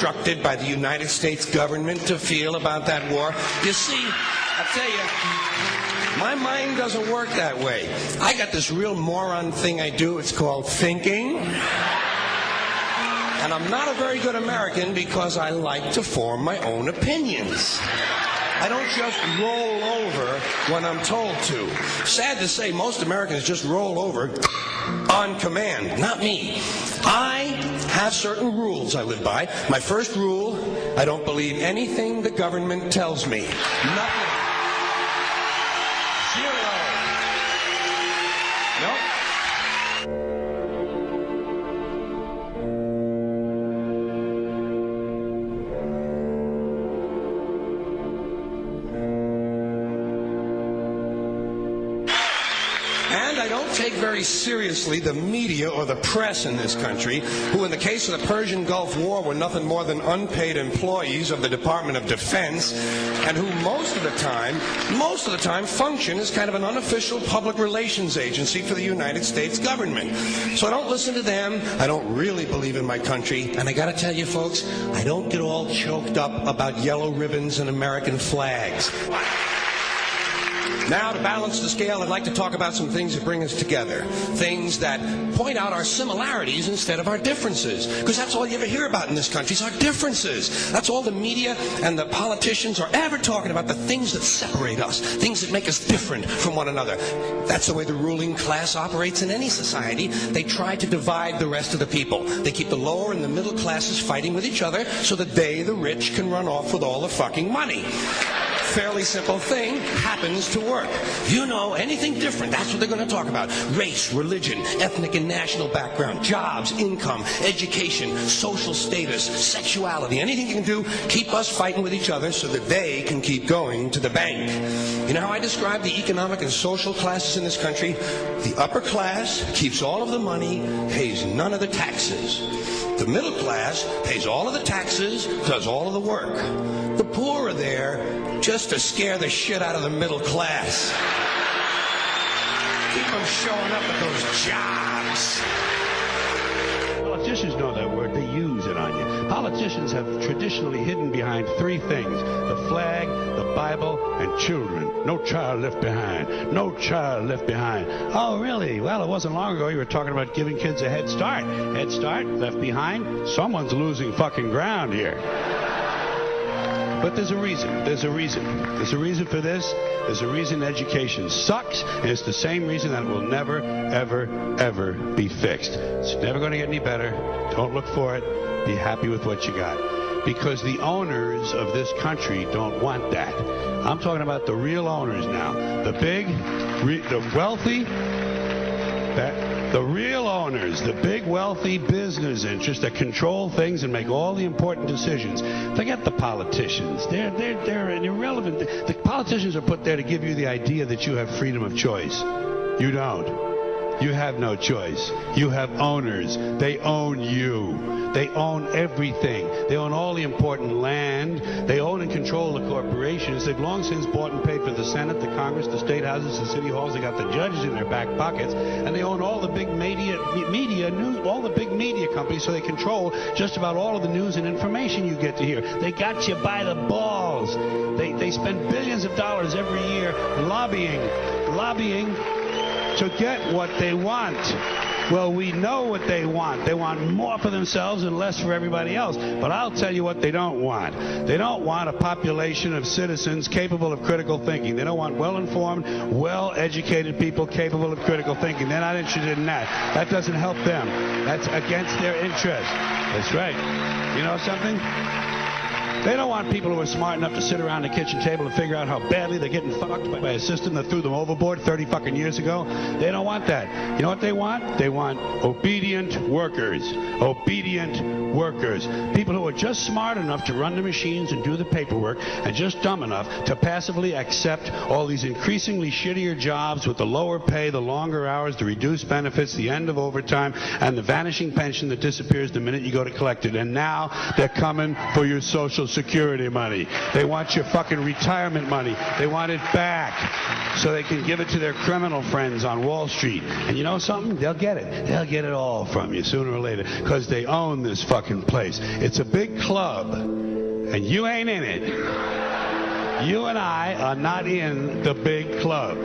instructed by the United States government to feel about that war? You see, I'll tell you, my mind doesn't work that way. I got this real moron thing I do. It's called thinking. And I'm not a very good American because I like to form my own opinions. I don't just roll over when I'm told to. Sad to say, most Americans just roll over on command. Not me. I have certain rules I live by. My first rule, I don't believe anything the government tells me. Nothing. Zero. Nope. And I don't take very seriously the media or the press in this country, who in the case of the Persian Gulf War were nothing more than unpaid employees of the Department of Defense, and who most of the time function as kind of an unofficial public relations agency for the United States government. So I don't listen to them. I don't really believe in my country. And I gotta tell you folks, I don't get all choked up about yellow ribbons and American flags. Now, to balance the scale, I'd like to talk about some things that bring us together. Things that point out our similarities instead of our differences. Because that's all you ever hear about in this country is our differences. That's all the media and the politicians are ever talking about, the things that separate us, things that make us different from one another. That's the way the ruling class operates in any society. They try to divide the rest of the people. They keep the lower and the middle classes fighting with each other so that they, the rich, can run off with all the fucking money. Fairly simple thing happens to work. You know, anything different, that's what they're going to talk about. Race, religion, ethnic and national background, jobs, income, education, social status, sexuality, anything you can do, keep us fighting with each other so that they can keep going to the bank. You know how I describe the economic and social classes in this country? The upper class keeps all of the money, pays none of the taxes. The middle class pays all of the taxes, does all of the work. The poor are there just to scare the shit out of the middle class. Keep them showing up at those jobs. Politicians know that word. They use it on you. Politicians have traditionally hidden behind three things: the flag, the Bible, and children. No child left behind. No child left behind. Oh, really? Well, it wasn't long ago you were talking about giving kids a head start. Head start, left behind? Someone's losing fucking ground here. But there's a reason. There's a reason. There's a reason for this. There's a reason education sucks, and it's the same reason that it will never, ever, ever be fixed. It's never going to get any better. Don't look for it. Be happy with what you got. Because the owners of this country don't want that. I'm talking about the real owners now. The big, the wealthy, the real owners, the big wealthy business interests that control things and make all the important decisions. Forget the politicians. They're irrelevant. The politicians are put there to give you the idea that you have freedom of choice. You don't. You have no choice. You have owners. They own you. They own everything. They own all the important land. They own and control the corporations. They've long since bought and paid for the Senate, the Congress, the state houses, the city halls. They got the judges in their back pockets, and they own all the big all the big media companies. So they control just about all of the news and information you get to hear. They got you by the balls. They spend billions of dollars every year lobbying to get what they want. Well, we know what they want. They want more for themselves and less for everybody else. But I'll tell you what they don't want. They don't want a population of citizens capable of critical thinking. They don't want well-informed, well-educated people capable of critical thinking. They're not interested in that. That doesn't help them. That's against their interest. That's right. You know something? They don't want people who are smart enough to sit around the kitchen table and figure out how badly they're getting fucked by a system that threw them overboard 30 fucking years ago. They don't want that. You know what they want? They want obedient workers. Obedient workers. People who are just smart enough to run the machines and do the paperwork, and just dumb enough to passively accept all these increasingly shittier jobs with the lower pay, the longer hours, the reduced benefits, the end of overtime, and the vanishing pension that disappears the minute you go to collect it. And now they're coming for your Social Security money. They want your fucking retirement money. They want it back so they can give it to their criminal friends on Wall Street. And you know something? They'll get it. They'll get it all from you sooner or later because they own this fucking fucking place. It's a big club, and you ain't in it. You and I are not in the big club.